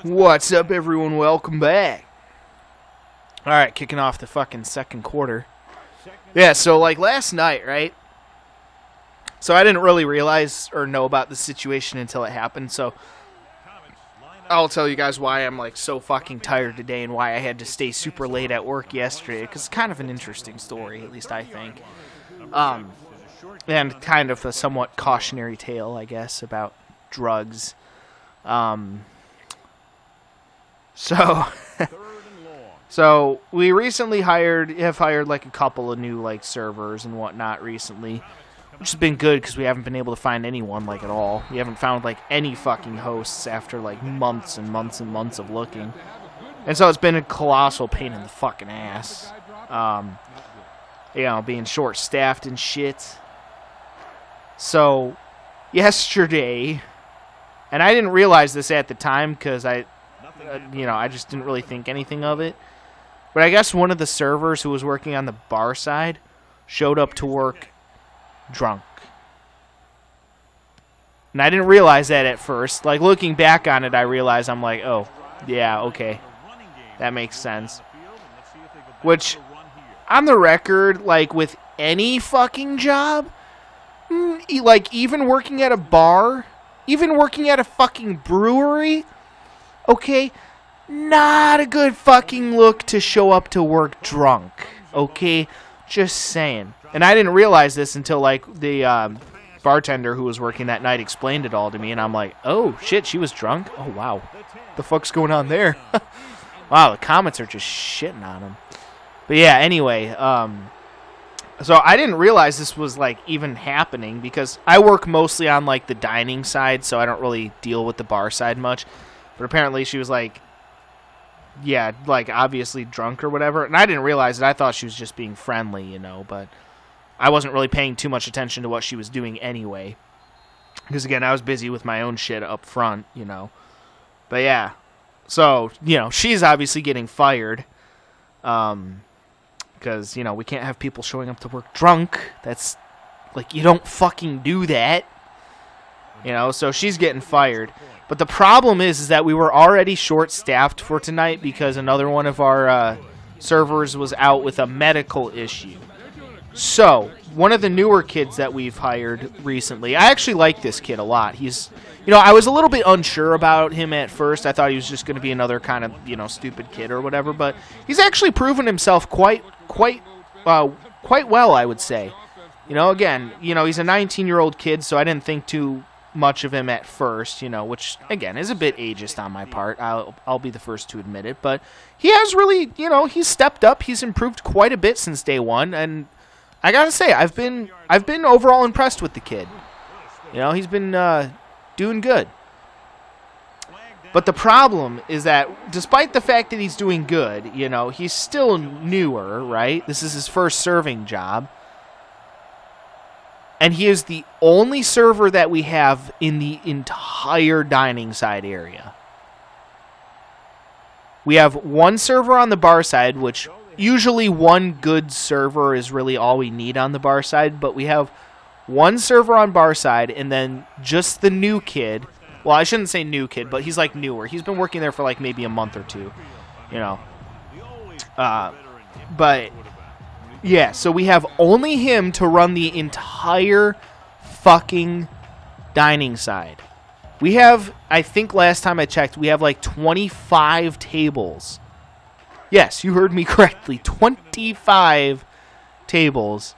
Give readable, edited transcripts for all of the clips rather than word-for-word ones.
What's up, everyone? Welcome back. Alright, kicking off the fucking second quarter. Yeah, so like last night, right? So I didn't really realize or know about the situation until it happened, so I'll tell you guys why I'm like so fucking tired today and why I had to stay super late at work yesterday, because it's kind of an interesting story, at least I think. And kind of a somewhat cautionary tale, I guess, about drugs. So we recently have hired like a couple of new like servers and whatnot recently, which has been good because we haven't been able to find anyone like at all. We haven't found like any fucking hosts after like months and months and months of looking, and so it's been a colossal pain in the fucking ass. Being short-staffed and shit. So yesterday, and I didn't realize this at the time because I just didn't really think anything of it. But I guess one of the servers who was working on the bar side showed up to work drunk. And I didn't realize that at first. Like, looking back on it, I realized I'm like, oh, yeah, okay. That makes sense. Which, on the record, like, with any fucking job, like, even working at a bar, even working at a fucking brewery, okay, not a good fucking look to show up to work drunk, okay? Just saying. And I didn't realize this until, like, the bartender who was working that night explained it all to me, and I'm like, oh, shit, she was drunk? Oh, wow. The fuck's going on there? Wow, the Comets are just shitting on him. But yeah, anyway, so I didn't realize this was, like, even happening, because I work mostly on, like, the dining side, so I don't really deal with the bar side much. But apparently she was like, yeah, like obviously drunk or whatever. And I didn't realize it. I thought she was just being friendly, but I wasn't really paying too much attention to what she was doing anyway. Because again, I was busy with my own shit up front, But yeah, so, she's obviously getting fired. Because, we can't have people showing up to work drunk. That's, like, you don't fucking do that. So she's getting fired. But the problem is that we were already short-staffed for tonight because another one of our servers was out with a medical issue. So, one of the newer kids that we've hired recently, I actually like this kid a lot. He's, I was a little bit unsure about him at first. I thought he was just going to be another kind of, stupid kid or whatever. But he's actually proven himself quite well, I would say. Again, he's a 19-year-old kid, so I didn't think too much of him at first, which again is a bit ageist on my part. I'll be the first to admit it, but he has really, he's stepped up. He's improved quite a bit since day one, and I gotta say, I've been overall impressed with the kid. He's been doing good. But the problem is that despite the fact that he's doing good, he's still newer, right? This is his first serving job. And he is the only server that we have in the entire dining side area. We have one server on the bar side, which usually one good server is really all we need on the bar side. But we have one server on bar side, and then just the new kid. Well, I shouldn't say new kid, but he's like newer. He's been working there for like maybe a month or two, But yeah, so we have only him to run the entire fucking dining side. We have, I think last time I checked, we have like 25 tables. Yes, you heard me correctly. 25 tables.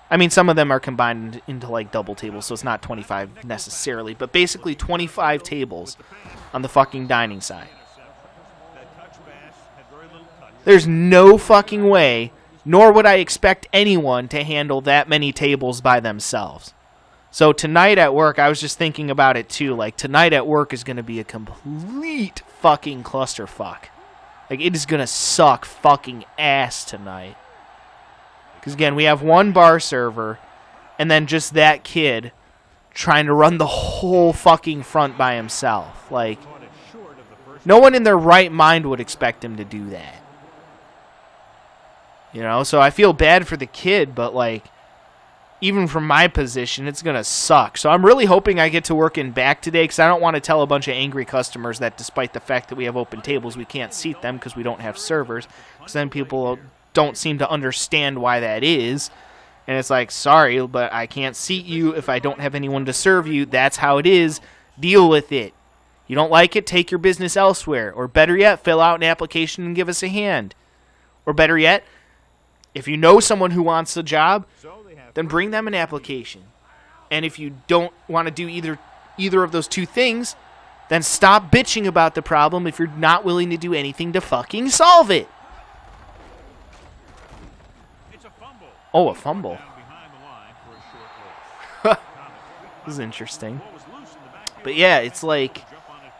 I mean, some of them are combined into like double tables, so it's not 25 necessarily, but basically 25 tables on the fucking dining side. There's no fucking way, nor would I expect anyone to handle that many tables by themselves. So tonight at work, I was just thinking about it too. Like, tonight at work is going to be a complete fucking clusterfuck. Like, it is going to suck fucking ass tonight. Because, again, we have one bar server, and then just that kid trying to run the whole fucking front by himself. Like, no one in their right mind would expect him to do that. So I feel bad for the kid, but, like, even from my position, it's going to suck. So I'm really hoping I get to work in back today because I don't want to tell a bunch of angry customers that despite the fact that we have open tables, we can't seat them because we don't have servers. Because then people don't seem to understand why that is. And it's like, sorry, but I can't seat you if I don't have anyone to serve you. That's how it is. Deal with it. You don't like it, take your business elsewhere. Or better yet, fill out an application and give us a hand. Or better yet, if you know someone who wants a job, then bring them an application. And if you don't want to do either of those two things, then stop bitching about the problem if you're not willing to do anything to fucking solve it. Oh, a fumble. This is interesting. But yeah, it's like,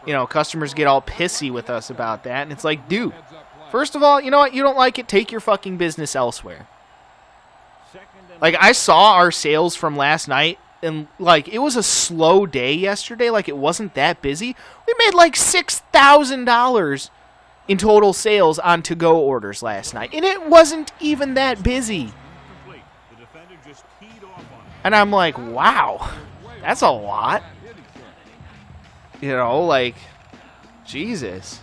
you know, customers get all pissy with us about that. And it's like, dude, first of all, you know what? You don't like it, take your fucking business elsewhere. Like, I saw our sales from last night, and, like, it was a slow day yesterday. Like, it wasn't that busy. We made, like, $6,000 in total sales on to-go orders last night. And it wasn't even that busy. And I'm like, wow, that's a lot. You know, like, Jesus.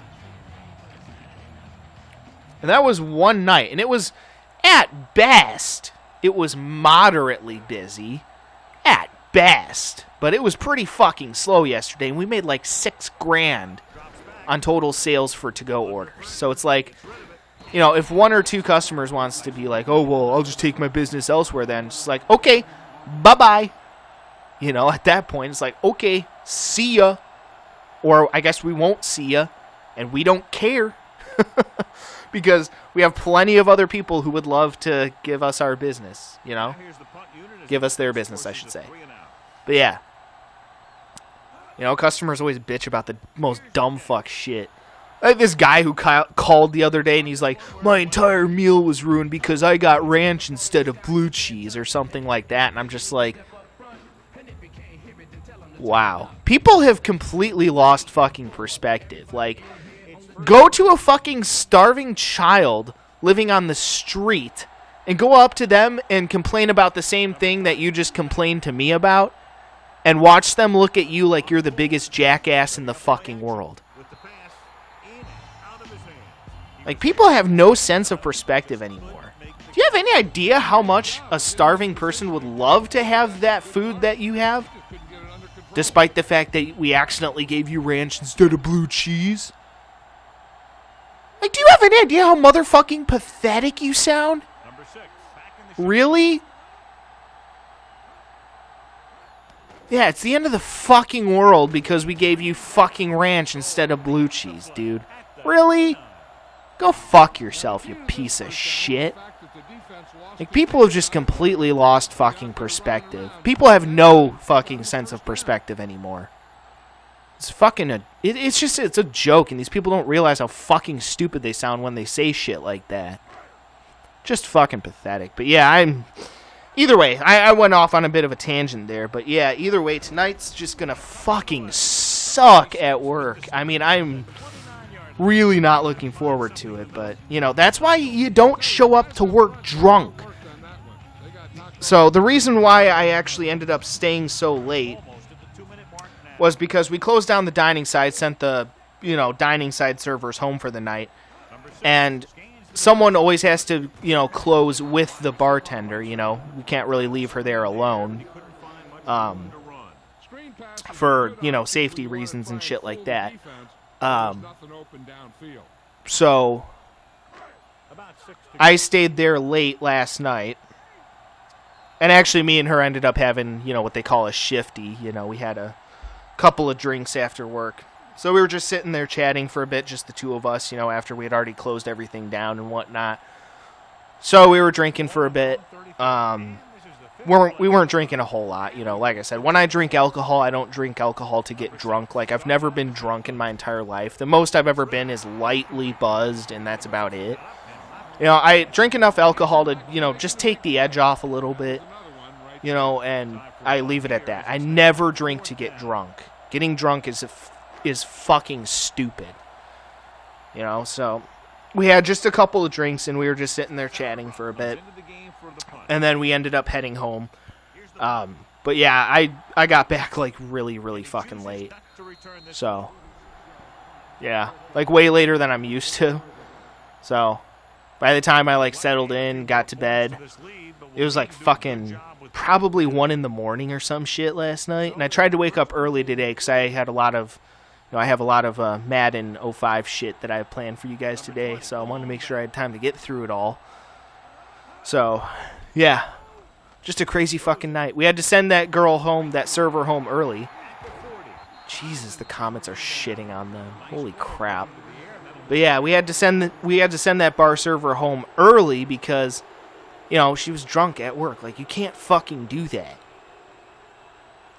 And that was one night. And it was, at best, it was moderately busy. At best. But it was pretty fucking slow yesterday. And we made like $6,000 on total sales for to-go orders. So it's like, you know, if one or two customers wants to be like, oh, well, I'll just take my business elsewhere then. It's like, okay, bye-bye. You know, at that point, it's like, okay, see ya. Or I guess we won't see ya. And we don't care. Because we have plenty of other people who would love to give us our business, you know? Give us their business, I should say. But yeah. You know, customers always bitch about the most dumb fuck shit. Like this guy who called the other day and he's like, my entire meal was ruined because I got ranch instead of blue cheese or something like that. And I'm just like, wow. People have completely lost fucking perspective. Like, go to a fucking starving child living on the street and go up to them and complain about the same thing that you just complained to me about and watch them look at you like you're the biggest jackass in the fucking world. Like, people have no sense of perspective anymore. Do you have any idea how much a starving person would love to have that food that you have? Despite the fact that we accidentally gave you ranch instead of blue cheese? Like, do you have any idea how motherfucking pathetic you sound? Really? Yeah, it's the end of the fucking world because we gave you fucking ranch instead of blue cheese, dude. Really? Go fuck yourself, you piece of shit. Like, people have just completely lost fucking perspective. People have no fucking sense of perspective anymore. It's fucking it's a joke, and these people don't realize how fucking stupid they sound when they say shit like that. Just fucking pathetic. But yeah, either way, I went off on a bit of a tangent there, but yeah, either way, tonight's just gonna fucking suck at work. I mean, I'm really not looking forward to it, but, you know, that's why you don't show up to work drunk. So the reason why I actually ended up staying so late was because we closed down the dining side, sent the, you know, dining side servers home for the night, and someone always has to, you know, close with the bartender, you know. We can't really leave her there alone for, you know, safety reasons and shit like that. So I stayed there late last night, and actually me and her ended up having, you know, what they call a shifty. You know, we had a couple of drinks after work. So we were just sitting there chatting for a bit, just the two of us, you know, after we had already closed everything down and whatnot. So we were drinking for a bit. We weren't drinking a whole lot, you know. Like I said, when I drink alcohol, I don't drink alcohol to get drunk. Like, I've never been drunk in my entire life. The most I've ever been is lightly buzzed, and that's about it. You know, I drink enough alcohol to, you know, just take the edge off a little bit, you know, and I leave it at that. I never drink to get drunk. Getting drunk is fucking stupid. You know, so we had just a couple of drinks, and we were just sitting there chatting for a bit. And then we ended up heading home. But yeah, I got back like really, really fucking late. So, yeah, like way later than I'm used to. So, by the time I like settled in, got to bed, it was like fucking probably 1 in the morning or some shit last night. And I tried to wake up early today because I had a lot of, I have a lot of Madden05 shit that I have planned for you guys today. So I wanted to make sure I had time to get through it all. So, yeah, just a crazy fucking night. We had to send that girl home, that server home early. Jesus, the Comets are shitting on them. Holy crap. But yeah, we had to send that bar server home early because, you know, she was drunk at work. Like, you can't fucking do that.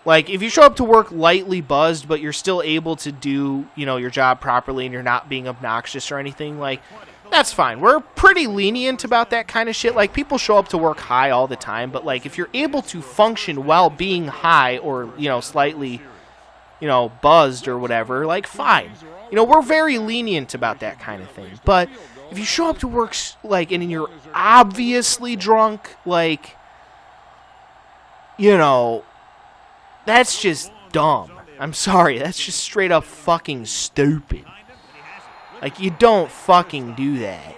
Like, if you show up to work lightly buzzed, but you're still able to do, you know, your job properly and you're not being obnoxious or anything, like, that's fine. We're pretty lenient about that kind of shit. Like, people show up to work high all the time, but, like, if you're able to function while being high or, you know, slightly, you know, buzzed or whatever, like, fine. You know, we're very lenient about that kind of thing. But if you show up to work, like, and you're obviously drunk, like, you know, that's just dumb. I'm sorry. That's just straight up fucking stupid. Like, you don't fucking do that.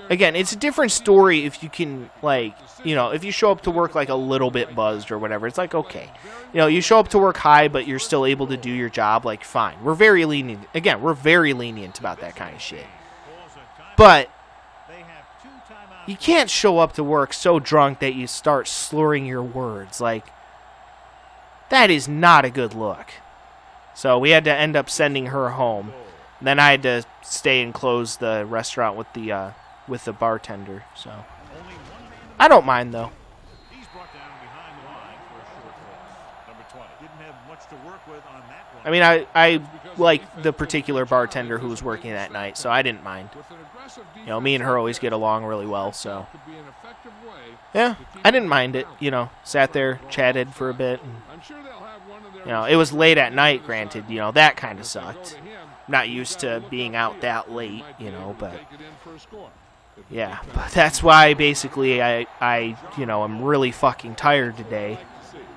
Again, it's a different story if you can, like, you know, if you show up to work, like, a little bit buzzed or whatever. It's like, okay. You know, you show up to work high, but you're still able to do your job, like, fine. We're very lenient. Again, we're very lenient about that kind of shit. But you can't show up to work so drunk that you start slurring your words. Like, that is not a good look. So we had to end up sending her home. And then I had to stay and close the restaurant with the bartender. So I don't mind, though. I mean, I like the particular bartender who was working that night, so I didn't mind. You know, me and her always get along really well, so yeah, I didn't mind it. You know, sat there, chatted for a bit. And, you know, it was late at night, granted. You know, that kind of sucked. Not used to being out that late, you know, but yeah, but that's why basically I you know, I'm really fucking tired today.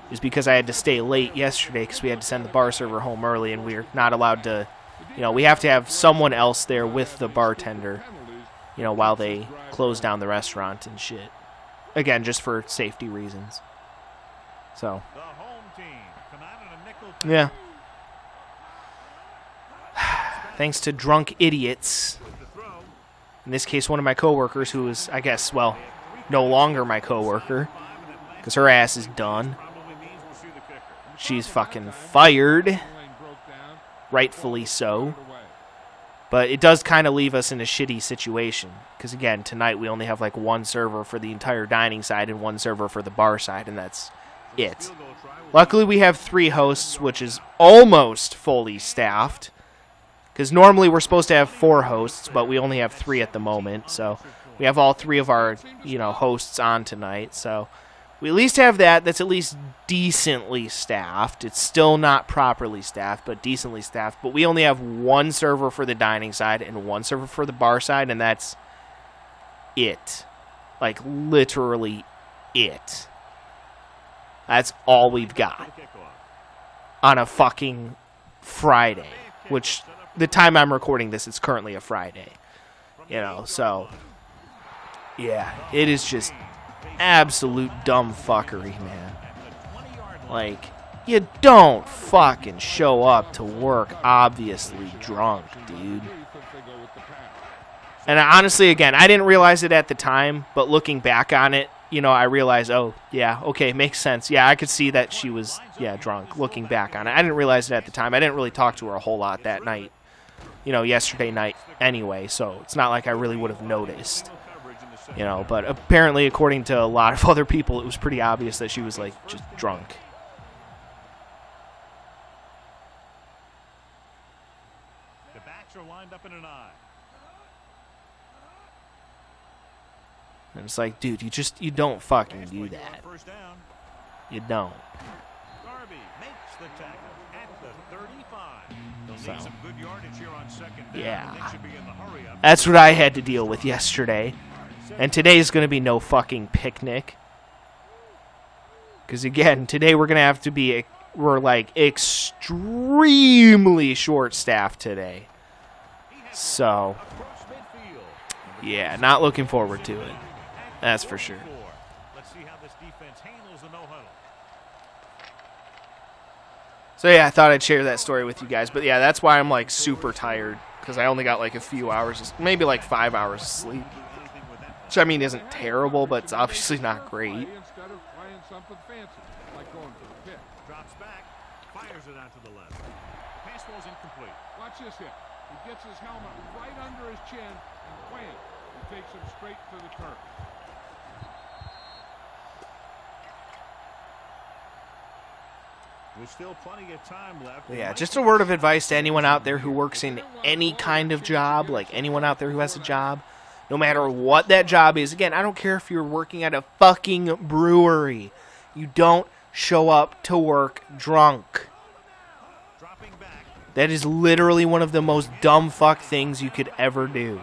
Is because I had to stay late yesterday because we had to send the bar server home early and we're not allowed to, you know, we have to have someone else there with the bartender, you know, while they close down the restaurant and shit. Again, just for safety reasons. So, yeah. Thanks to drunk idiots. In this case, one of my coworkers who is, I guess, well, no longer my coworker because her ass is done. She's fucking fired. Rightfully so. But it does kind of leave us in a shitty situation. Because, again, tonight we only have, like, one server for the entire dining side and one server for the bar side, and that's it. Luckily, we have 3 hosts, which is almost fully staffed. Because normally we're supposed to have 4 hosts, but we only have 3 at the moment. So we have all 3 of our, you know, hosts on tonight. So we at least have that. That's at least decently staffed. It's still not properly staffed, but decently staffed. But we only have 1 server for the dining side and 1 server for the bar side, and that's it. Like, literally it. That's all we've got on a fucking Friday, which the time I'm recording this, it's currently a Friday. You know, so yeah, it is just absolute dumb fuckery, man. Like, you don't fucking show up to work obviously drunk, dude. And honestly, again, I didn't realize it at the time, but looking back on it, you know, I realized, oh, yeah, okay, makes sense. Yeah, I could see that she was, yeah, drunk, looking back on it. I didn't realize it at the time. I didn't really talk to her a whole lot that night, you know, yesterday night anyway, so it's not like I really would have noticed. You know, but apparently, according to a lot of other people, it was pretty obvious that she was, like, just drunk. The backs are lined up in an eye. And it's like, dude, you don't fucking do that. You don't. Darby makes the tackle at the 35. They'll need some good yardage here on second down. Yeah. They should be in the hurry up. That's what I had to deal with yesterday. And today's going to be no fucking picnic. Because, again, today we're going to have to be, we're, like, extremely short-staffed today. So, yeah, not looking forward to it. That's for sure. Let's see how this defense handles the no-huddle. So, yeah, I thought I'd share that story with you guys. But, yeah, that's why I'm, like, super tired. Because I only got, like, a few hours, maybe, like, 5 hours of sleep. Which, I mean, isn't terrible, but it's obviously not great. Instead of playing something fancy, like going for the pick. Drops back, fires it out to the left. Pass ball's incomplete. Watch this hit. He gets his helmet right under his chin, and wham, he takes him straight to the turf. There's still plenty of time left. Yeah, just a word of advice to anyone out there who works in any kind of job, like anyone out there who has a job, no matter what that job is. Again, I don't care if you're working at a fucking brewery. You don't show up to work drunk. Dropping back. That is literally one of the most dumb fuck things you could ever do.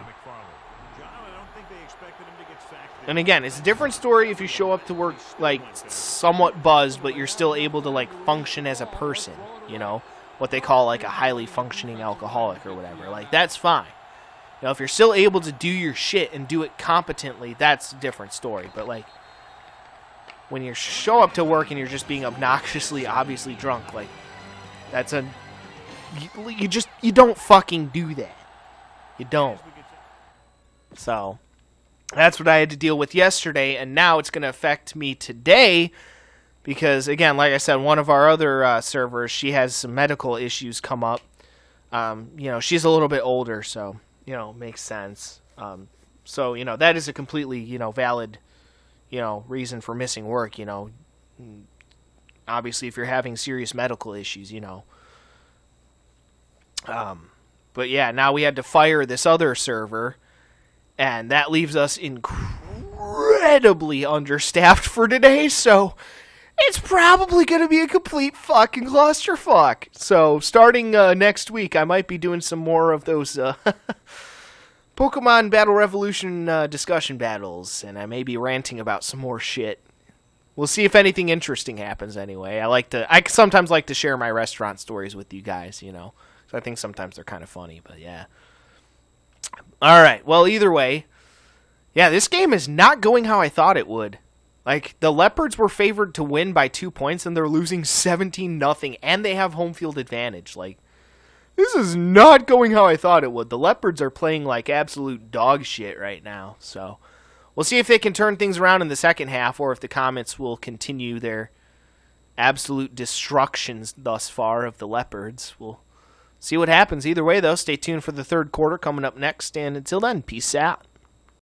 And again, it's a different story if you show up to work, like, somewhat buzzed, but you're still able to, like, function as a person, you know? What they call, like, a highly functioning alcoholic or whatever. Like, that's fine. You know, if you're still able to do your shit and do it competently, that's a different story. But, like, when you show up to work and you're just being obnoxiously, obviously drunk, like, that's a... You don't fucking do that. You don't. So... that's what I had to deal with yesterday, and now it's going to affect me today because, again, like I said, one of our other servers, she has some medical issues come up. You know, she's a little bit older, so, you know, makes sense. So, you know, that is a completely, you know, valid, you know, reason for missing work, you know. Obviously, if you're having serious medical issues, you know. But, yeah, now we had to fire this other server. And that leaves us incredibly understaffed for today, so it's probably going to be a complete fucking clusterfuck. So starting next week, I might be doing some more of those Pokemon Battle Revolution discussion battles, and I may be ranting about some more shit. We'll see if anything interesting happens anyway. I sometimes like to share my restaurant stories with you guys, you know, so I think sometimes they're kind of funny, but yeah. All right, well, either way, yeah, this game is not going how I thought it would. Like, the Leopards were favored to win by 2 points, and they're losing 17-0, and they have home field advantage. Like, this is not going how I thought it would. The Leopards are playing like absolute dog shit right now, so we'll see if they can turn things around in the second half, or if the Comets will continue their absolute destructions thus far of the Leopards. We'll see what happens. Either way, though, stay tuned for the third quarter coming up next. And until then, peace out.